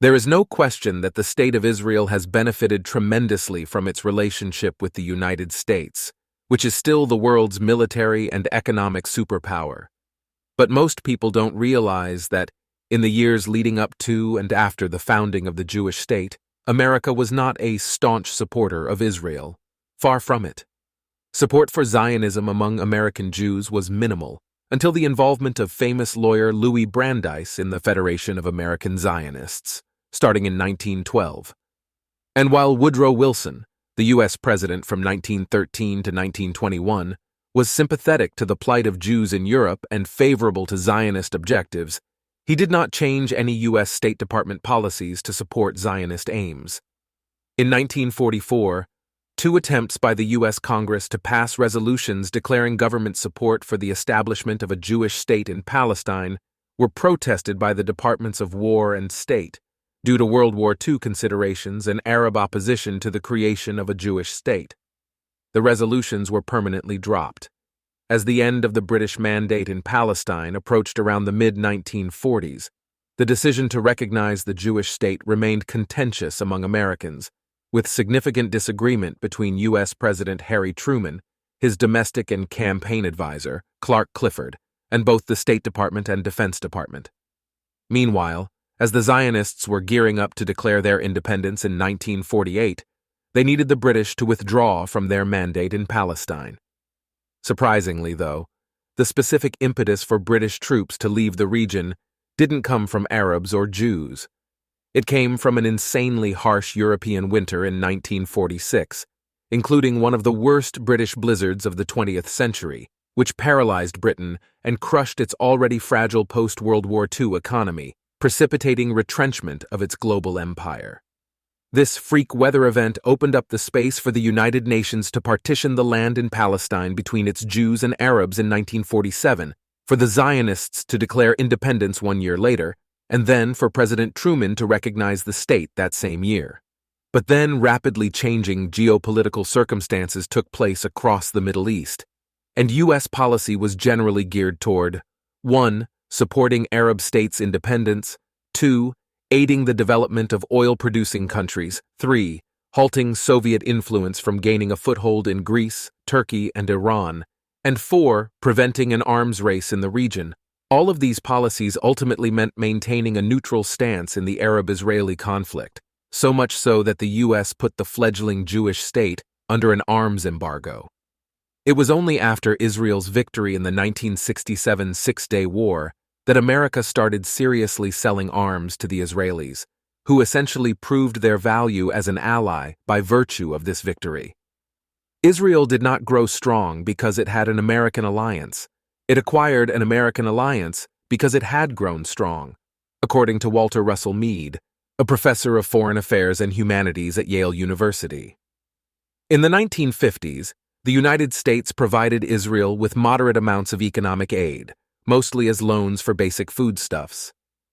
There is no question that the State of Israel has benefited tremendously from its relationship with the United States, which is still the world's military and economic superpower. But most people don't realize that, in the years leading up to and after the founding of the Jewish state, America was not a staunch supporter of Israel. Far from it. Support for Zionism among American Jews was minimal, until the involvement of famous lawyer Louis Brandeis in the Federation of American Zionists, starting in 1912. And while Woodrow Wilson, the U.S. president from 1913 to 1921, was sympathetic to the plight of Jews in Europe and favorable to Zionist objectives, he did not change any U.S. State Department policies to support Zionist aims. In 1944, two attempts by the U.S. Congress to pass resolutions declaring government support for the establishment of a Jewish state in Palestine were protested by the Departments of War and State, due to World War II considerations and Arab opposition to the creation of a Jewish state. The resolutions were permanently dropped. As the end of the British mandate in Palestine approached around the mid-1940s, the decision to recognize the Jewish state remained contentious among Americans, with significant disagreement between U.S. President Harry Truman, his domestic and campaign advisor, Clark Clifford, and both the State Department and Defense Department. Meanwhile, as the Zionists were gearing up to declare their independence in 1948, they needed the British to withdraw from their mandate in Palestine. Surprisingly, though, the specific impetus for British troops to leave the region didn't come from Arabs or Jews. It came from an insanely harsh European winter in 1946, including one of the worst British blizzards of the 20th century, which paralyzed Britain and crushed its already fragile post-World War II economy, precipitating retrenchment of its global empire. This freak weather event opened up the space for the United Nations to partition the land in Palestine between its Jews and Arabs in 1947, for the Zionists to declare independence 1 year later, and then for President Truman to recognize the state that same year. But then rapidly changing geopolitical circumstances took place across the Middle East, and U.S. policy was generally geared toward 1. Supporting Arab states' independence, 2. Aiding the development of oil-producing countries, 3. Halting Soviet influence from gaining a foothold in Greece, Turkey, and Iran, and 4. Preventing an arms race in the region. All of these policies ultimately meant maintaining a neutral stance in the Arab-Israeli conflict, so much so that the U.S. put the fledgling Jewish state under an arms embargo. It was only after Israel's victory in the 1967 Six-Day War that America started seriously selling arms to the Israelis, who essentially proved their value as an ally by virtue of this victory. Israel did not grow strong because it had an American alliance. It acquired an American alliance because it had grown strong, according to Walter Russell Mead, a professor of foreign affairs and humanities at Yale University. In the 1950s, the United States provided Israel with moderate amounts of economic aid, mostly as loans for basic foodstuffs.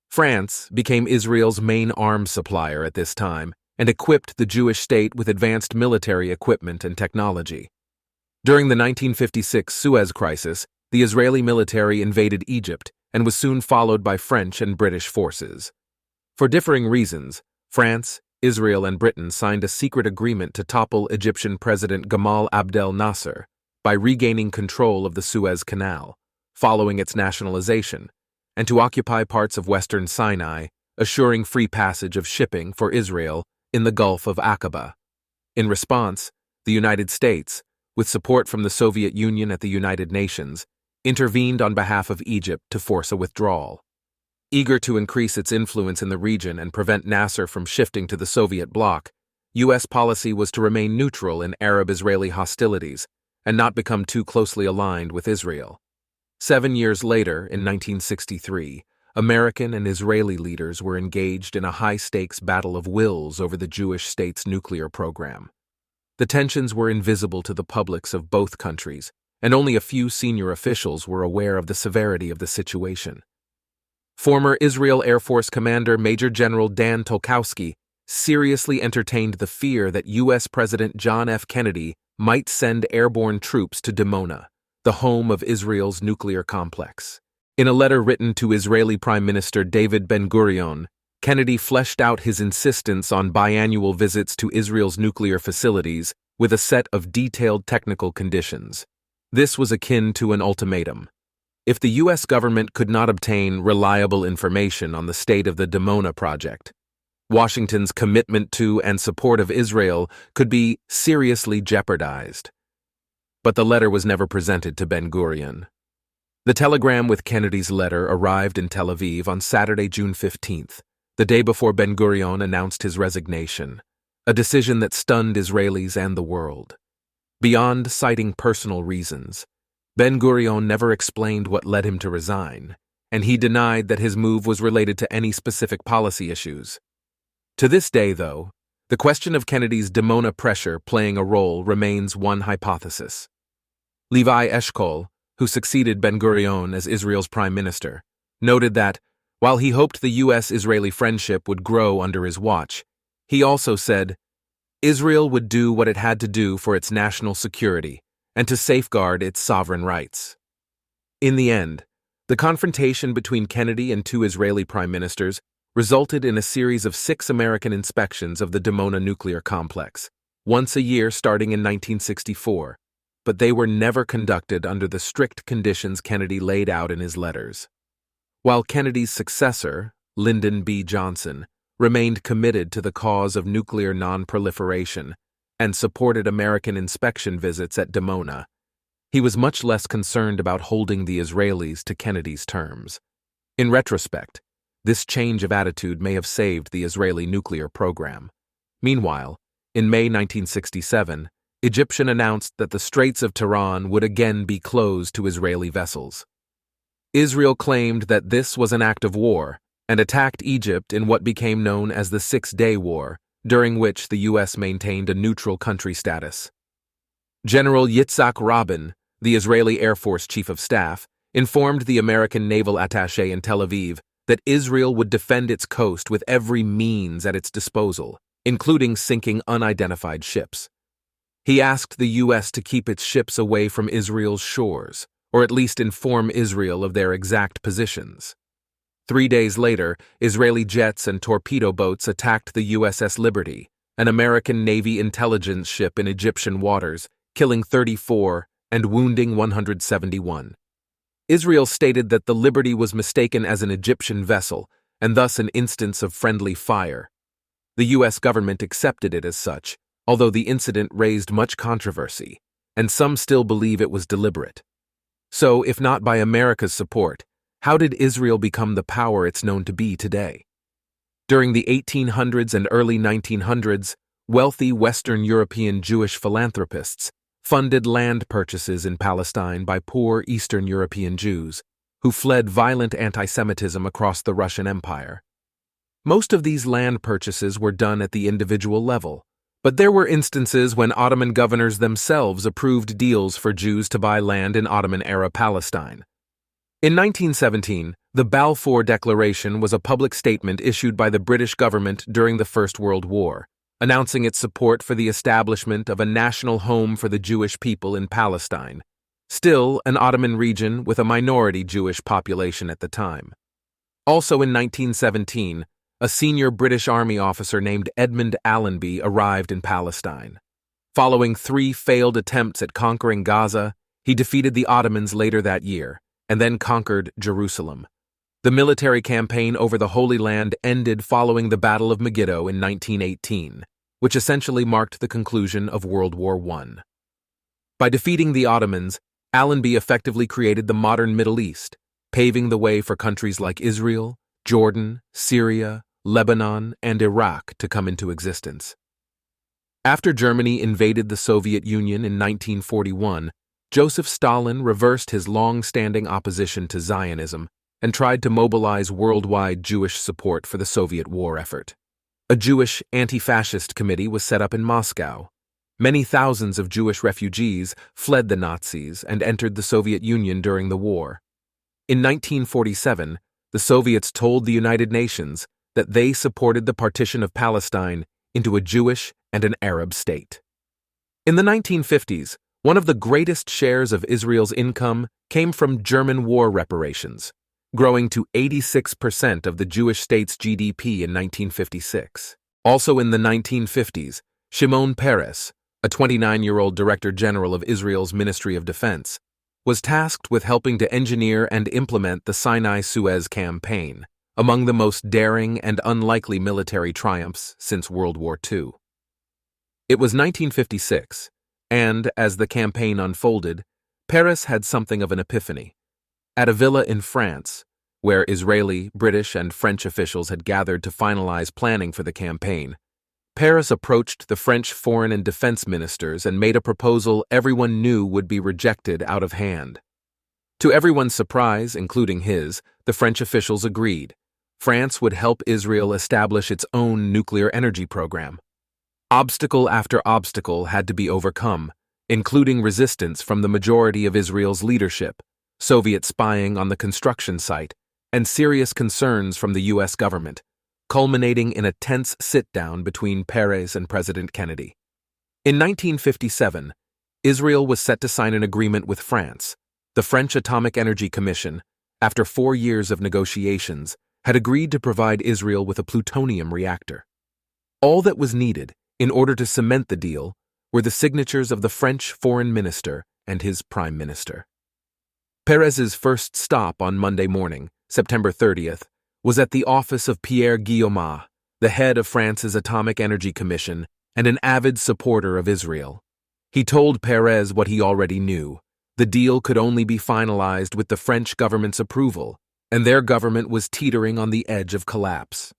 France became Israel's main arms supplier at this time and equipped the Jewish state with advanced military equipment and technology. During the 1956 Suez Crisis, the Israeli military invaded Egypt and was soon followed by French and British forces. For differing reasons, France, Israel, and Britain signed a secret agreement to topple Egyptian President Gamal Abdel Nasser by regaining control of the Suez Canal, following its nationalization, and to occupy parts of western Sinai, assuring free passage of shipping for Israel in the Gulf of Aqaba. In response, the United States, with support from the Soviet Union at the United Nations, intervened on behalf of Egypt to force a withdrawal. Eager to increase its influence in the region and prevent Nasser from shifting to the Soviet bloc, U.S. policy was to remain neutral in Arab-Israeli hostilities and not become too closely aligned with Israel. 7 years later, in 1963, American and Israeli leaders were engaged in a high-stakes battle of wills over the Jewish state's nuclear program. The tensions were invisible to the publics of both countries, and only a few senior officials were aware of the severity of the situation. Former Israel Air Force Commander Major General Dan Tolkowski seriously entertained the fear that U.S. President John F. Kennedy might send airborne troops to Dimona, the home of Israel's nuclear complex. In a letter written to Israeli Prime Minister David Ben-Gurion, Kennedy fleshed out his insistence on biannual visits to Israel's nuclear facilities with a set of detailed technical conditions. This was akin to an ultimatum. If the U.S. government could not obtain reliable information on the state of the Dimona project, Washington's commitment to and support of Israel could be seriously jeopardized. But the letter was never presented to Ben-Gurion. The telegram with Kennedy's letter arrived in Tel Aviv on Saturday, June 15th, the day before Ben-Gurion announced his resignation, a decision that stunned Israelis and the world. Beyond citing personal reasons, Ben-Gurion never explained what led him to resign, and he denied that his move was related to any specific policy issues. To this day, though, the question of Kennedy's Dimona pressure playing a role remains one hypothesis. Levi Eshkol, who succeeded Ben-Gurion as Israel's prime minister, noted that, while he hoped the U.S.-Israeli friendship would grow under his watch, he also said, Israel would do what it had to do for its national security and to safeguard its sovereign rights. In the end, the confrontation between Kennedy and two Israeli prime ministers resulted in a series of 6 American inspections of the Dimona nuclear complex, once a year starting in 1964, but they were never conducted under the strict conditions Kennedy laid out in his letters. While Kennedy's successor, Lyndon B. Johnson, remained committed to the cause of nuclear non-proliferation and supported American inspection visits at Dimona, he was much less concerned about holding the Israelis to Kennedy's terms. In retrospect, this change of attitude may have saved the Israeli nuclear program. Meanwhile, in May 1967, Egyptian announced that the Straits of Tiran would again be closed to Israeli vessels. Israel claimed that this was an act of war and attacked Egypt in what became known as the Six-Day War, during which the U.S. maintained a neutral country status. General Yitzhak Rabin, the Israeli Air Force Chief of Staff, informed the American naval attaché in Tel Aviv that Israel would defend its coast with every means at its disposal, including sinking unidentified ships. He asked the U.S. to keep its ships away from Israel's shores, or at least inform Israel of their exact positions. 3 days later, Israeli jets and torpedo boats attacked the USS Liberty, an American Navy intelligence ship in Egyptian waters, killing 34 and wounding 171. Israel stated that the Liberty was mistaken as an Egyptian vessel and thus an instance of friendly fire. The U.S. government accepted it as such, although the incident raised much controversy, and some still believe it was deliberate. So, if not by America's support, how did Israel become the power it's known to be today? During the 1800s and early 1900s, wealthy Western European Jewish philanthropists funded land purchases in Palestine by poor Eastern European Jews, who fled violent anti-Semitism across the Russian Empire. Most of these land purchases were done at the individual level, but there were instances when Ottoman governors themselves approved deals for Jews to buy land in Ottoman-era Palestine. In 1917, the Balfour Declaration was a public statement issued by the British government during the First World War, announcing its support for the establishment of a national home for the Jewish people in Palestine, still an Ottoman region with a minority Jewish population at the time. Also in 1917, a senior British Army officer named Edmund Allenby arrived in Palestine. Following 3 failed attempts at conquering Gaza, he defeated the Ottomans later that year, and then conquered Jerusalem. The military campaign over the Holy Land ended following the Battle of Megiddo in 1918, which essentially marked the conclusion of World War I. By defeating the Ottomans, Allenby effectively created the modern Middle East, paving the way for countries like Israel, Jordan, Syria, Lebanon, and Iraq to come into existence. After Germany invaded the Soviet Union in 1941, Joseph Stalin reversed his long-standing opposition to Zionism and tried to mobilize worldwide Jewish support for the Soviet war effort. A Jewish anti-fascist committee was set up in Moscow. Many thousands of Jewish refugees fled the Nazis and entered the Soviet Union during the war. In 1947, the Soviets told the United Nations that they supported the partition of Palestine into a Jewish and an Arab state. In the 1950s, one of the greatest shares of Israel's income came from German war reparations, growing to 86% of the Jewish state's GDP in 1956. Also in the 1950s, Shimon Peres, a 29-year-old Director General of Israel's Ministry of Defense, was tasked with helping to engineer and implement the Sinai-Suez Campaign, among the most daring and unlikely military triumphs since World War II. It was 1956, and, as the campaign unfolded, Peres had something of an epiphany. At a villa in France, where Israeli, British, and French officials had gathered to finalize planning for the campaign, Peres approached the French foreign and defense ministers and made a proposal everyone knew would be rejected out of hand. To everyone's surprise, including his, the French officials agreed. France would help Israel establish its own nuclear energy program. Obstacle after obstacle had to be overcome, including resistance from the majority of Israel's leadership, Soviet spying on the construction site, and serious concerns from the U.S. government, culminating in a tense sit-down between Peres and President Kennedy. In 1957, Israel was set to sign an agreement with France. The French Atomic Energy Commission, after 4 years of negotiations, had agreed to provide Israel with a plutonium reactor. All that was needed, in order to cement the deal, were the signatures of the French foreign minister and his prime minister. Peres's first stop on Monday morning, September 30th, was at the office of Pierre Guillaume, the head of France's Atomic Energy Commission and an avid supporter of Israel. He told Peres what he already knew. The deal could only be finalized with the French government's approval, and their government was teetering on the edge of collapse.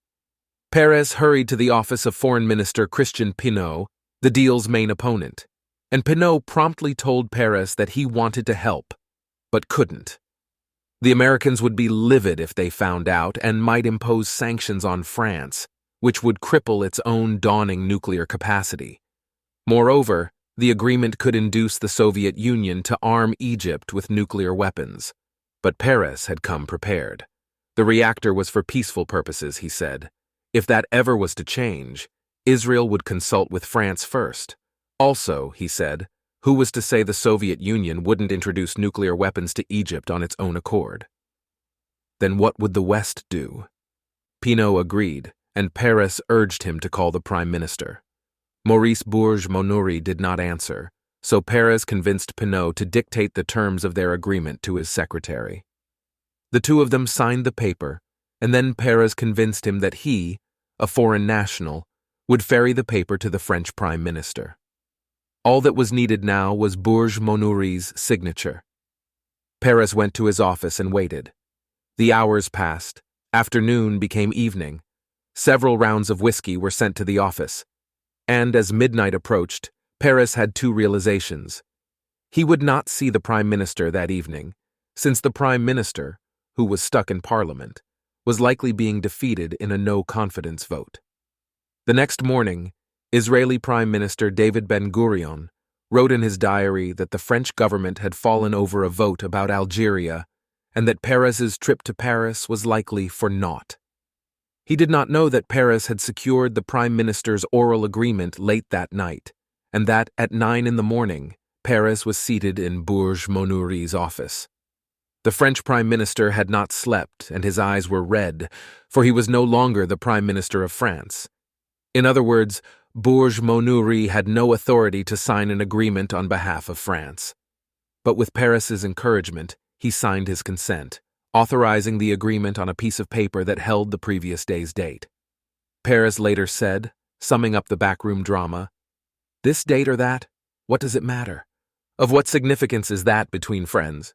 Peres hurried to the office of Foreign Minister Christian Pineau, the deal's main opponent, and Pineau promptly told Peres that he wanted to help, but couldn't. The Americans would be livid if they found out and might impose sanctions on France, which would cripple its own dawning nuclear capacity. Moreover, the agreement could induce the Soviet Union to arm Egypt with nuclear weapons. But Peres had come prepared. The reactor was for peaceful purposes, he said. If that ever was to change, Israel would consult with France first. Also, he said, who was to say the Soviet Union wouldn't introduce nuclear weapons to Egypt on its own accord? Then what would the West do? Pineau agreed, and Peres urged him to call the prime minister. Maurice Bourges-Monouri did not answer, so Peres convinced Pineau to dictate the terms of their agreement to his secretary. The two of them signed the paper, and then Peres convinced him that he, a foreign national, would ferry the paper to the French prime minister. All that was needed now was Bourges-Monouri's signature. Peres went to his office and waited. The hours passed. Afternoon became evening. Several rounds of whiskey were sent to the office. And as midnight approached, Peres had two realizations. He would not see the prime minister that evening, since the prime minister, who was stuck in parliament, was likely being defeated in a no-confidence vote. The next morning, Israeli Prime Minister David Ben-Gurion wrote in his diary that the French government had fallen over a vote about Algeria and that Peres's trip to Paris was likely for naught. He did not know that Peres had secured the prime minister's oral agreement late that night, and that at 9 a.m, Peres was seated in Bourges-Monouri's office. The French prime minister had not slept, and his eyes were red, for he was no longer the prime minister of France. In other words, Bourges-Monouri had no authority to sign an agreement on behalf of France. But with Peres's encouragement, he signed his consent, authorizing the agreement on a piece of paper that held the previous day's date. Peres later said, summing up the backroom drama, "This date or that, what does it matter? Of what significance is that between friends?